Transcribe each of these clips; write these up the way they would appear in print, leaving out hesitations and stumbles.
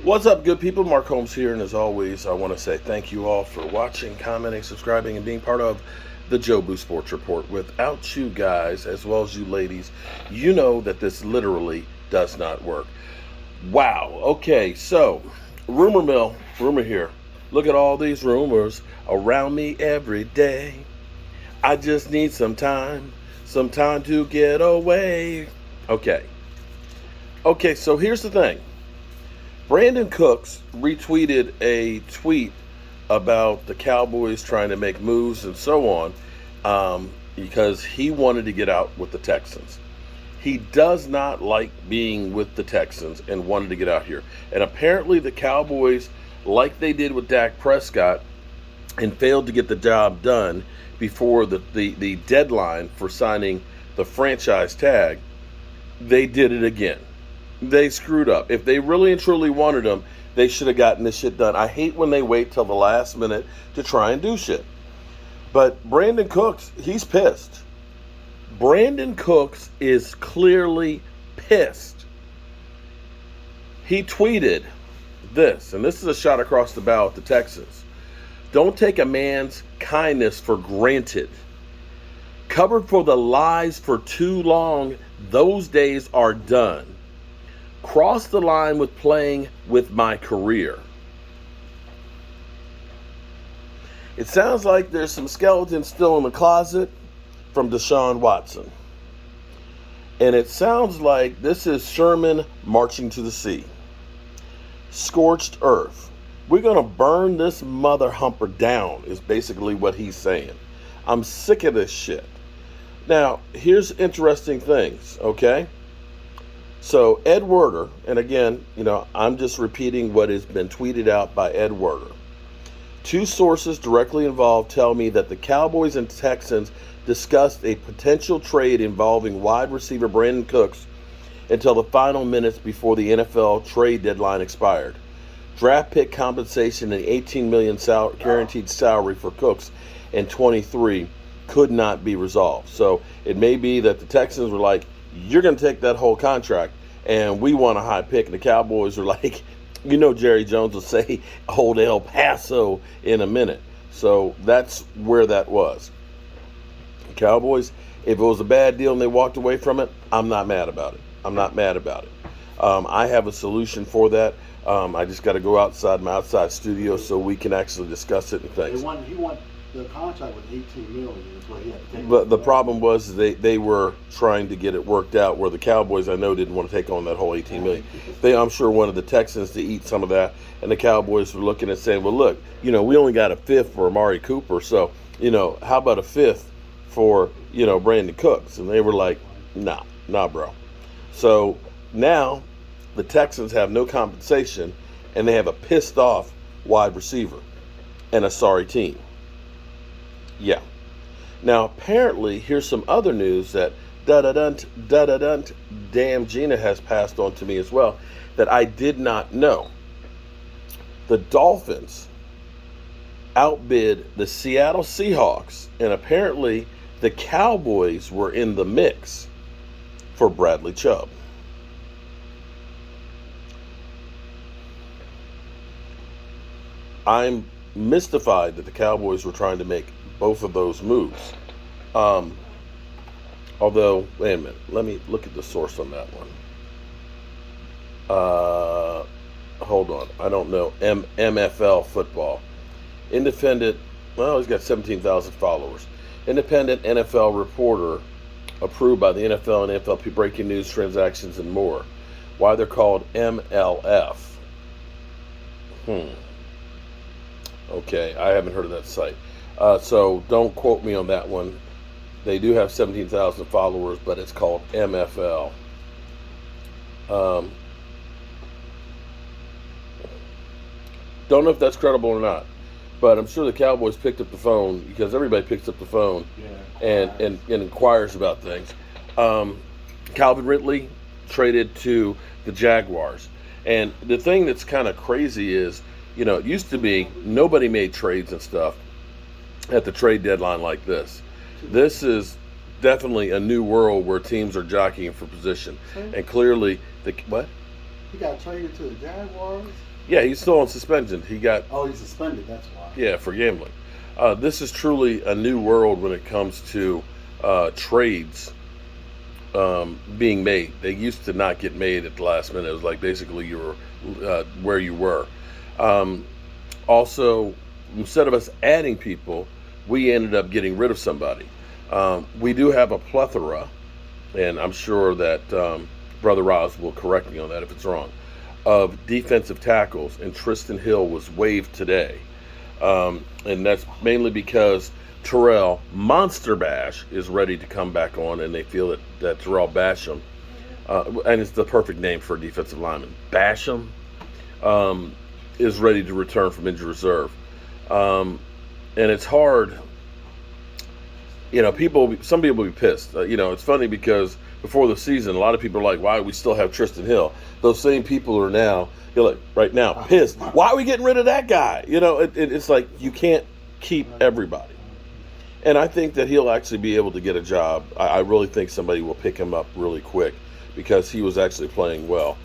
What's up, good people? Mark Holmes here, and as always, I want to say thank you all for watching, commenting, subscribing, and being part of the Joe Boo Sports Report. Without you guys, as well as you ladies, you know that this literally does not work. Wow. Okay, so rumor mill, rumor here. Look at all these rumors around me every day. I just need some time to get away. Okay, so here's the thing. Brandon Cooks retweeted a tweet about the Cowboys trying to make moves and so on because he wanted to get out with the Texans. He does not like being with the Texans and wanted to get out here. And apparently the Cowboys, like they did with Dak Prescott, and failed to get the job done before the deadline for signing the franchise tag, they did it again. They screwed up. If they really and truly wanted him, they should have gotten this shit done. I hate when they wait till the last minute to try and do shit. But Brandon Cooks, he's pissed. Brandon Cooks is clearly pissed. He tweeted this, and this is a shot across the bow at the Texans. Don't take a man's kindness for granted. Covered for the lies for too long, those days are done. Cross the line with playing with my career. It sounds like there's some skeletons still in the closet from Deshaun Watson. And it sounds like this is Sherman marching to the sea. Scorched earth. We're going to burn this mother humper down is basically what he's saying. I'm sick of this shit. Now, here's interesting things, okay? So Ed Werder, and again, I'm just repeating what has been tweeted out by Ed Werder. Two sources directly involved tell me that the Cowboys and Texans discussed a potential trade involving wide receiver Brandon Cooks until the final minutes before the NFL trade deadline expired. Draft pick compensation and $18 million guaranteed salary for Cooks in 23 could not be resolved. So it may be that the Texans were like, you're going to take that whole contract, and we want a high pick. And the Cowboys are like, Jerry Jones will say, hold El Paso in a minute. So that's where that was. The Cowboys, if it was a bad deal and they walked away from it, I'm not mad about it. I have a solution for that. I just got to go outside my outside studio so we can actually discuss it and things. He want the contract with $18 million is what he had to take. But the problem was they were trying to get it worked out where the Cowboys, I know, didn't want to take on that whole $18 million. They, I'm sure, wanted the Texans to eat some of that, and the Cowboys were looking and saying, well, look, we only got a fifth for Amari Cooper, so, how about a fifth for, Brandon Cooks? And they were like, nah, bro. So now the Texans have no compensation, and they have a pissed off wide receiver and a sorry team. Yeah. Now, apparently, here's some other news that damn Gina has passed on to me as well that I did not know. The Dolphins outbid the Seattle Seahawks, and apparently the Cowboys were in the mix for Bradley Chubb. I'm mystified that the Cowboys were trying to make both of those moves. Although, wait a minute. Let me look at the source on that one. Hold on. I don't know. MFL football. Independent, well, he's got 17,000 followers. Independent NFL reporter approved by the NFL and NFLP breaking news, transactions, and more. Why they're called MLF. Okay, I haven't heard of that site. So don't quote me on that one. They do have 17,000 followers, but it's called MFL. Don't know if that's credible or not, but I'm sure the Cowboys picked up the phone because everybody picks up the phone and inquires about things. Calvin Ridley traded to the Jaguars. And the thing that's kind of crazy is, it used to be nobody made trades and stuff at the trade deadline like this. This is definitely a new world where teams are jockeying for position. And clearly, what? He got traded to the Jaguars. Yeah, he's still on suspension. He got Oh, he's suspended. That's why. Yeah, for gambling. This is truly a new world when it comes to trades being made. They used to not get made at the last minute. It was like basically you were where you were. Also, instead of us adding people, we ended up getting rid of somebody. We do have a plethora, and I'm sure that Brother Roz will correct me on that if it's wrong, of defensive tackles, and Tristan Hill was waived today. And that's mainly because Terrell Monster Bash is ready to come back on, and they feel that Terrell Basham, and it's the perfect name for a defensive lineman, Basham, is ready to return from injured reserve. And it's hard, some people will be pissed. It's funny because before the season, a lot of people are like, why do we still have Tristan Hill? Those same people are now, right now, pissed. Why are we getting rid of that guy? It's like you can't keep everybody. And I think that he'll actually be able to get a job. I really think somebody will pick him up really quick because he was actually playing well.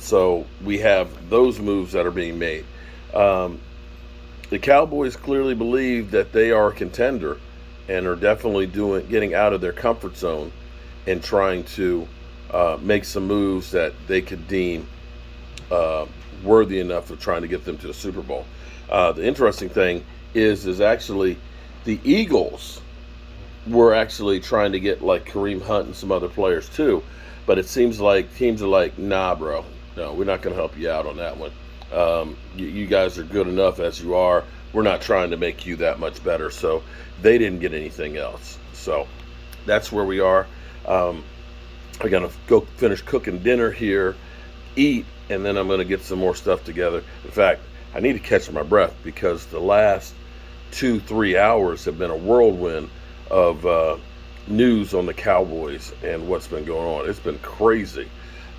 So we have those moves that are being made. The Cowboys clearly believe that they are a contender and are definitely getting out of their comfort zone and trying to make some moves that they could deem worthy enough of trying to get them to the Super Bowl. The interesting thing is actually the Eagles were actually trying to get like Kareem Hunt and some other players too, but it seems like teams are like, nah, bro, no, we're not going to help you out on that one. You guys are good enough as you are. We're not trying to make you that much better. So they didn't get anything else. So that's where we are. I'm going to go finish cooking dinner here, eat, and then I'm going to get some more stuff together. In fact, I need to catch my breath because the last 2-3 hours have been a whirlwind of news on the Cowboys and what's been going on. It's been crazy.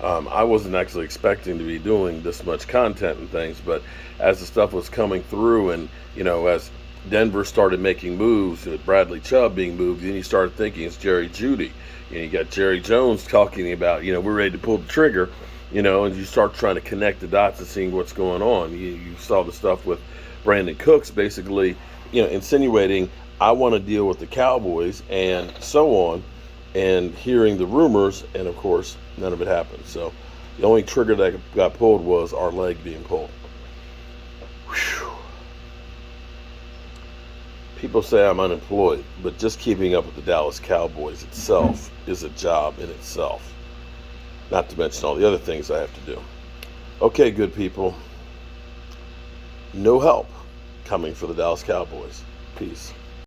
I wasn't actually expecting to be doing this much content and things, but as the stuff was coming through and, as Denver started making moves, with Bradley Chubb being moved, then you started thinking it's Jerry Jeudy. You got Jerry Jones talking about, we're ready to pull the trigger, and you start trying to connect the dots and seeing what's going on. You saw the stuff with Brandon Cooks basically, insinuating, I want to deal with the Cowboys and so on, and hearing the rumors, and of course, none of it happened. So the only trigger that got pulled was our leg being pulled. Whew. People say I'm unemployed, but just keeping up with the Dallas Cowboys itself is a job in itself. Not to mention all the other things I have to do. Okay, good people. No help coming for the Dallas Cowboys. Peace.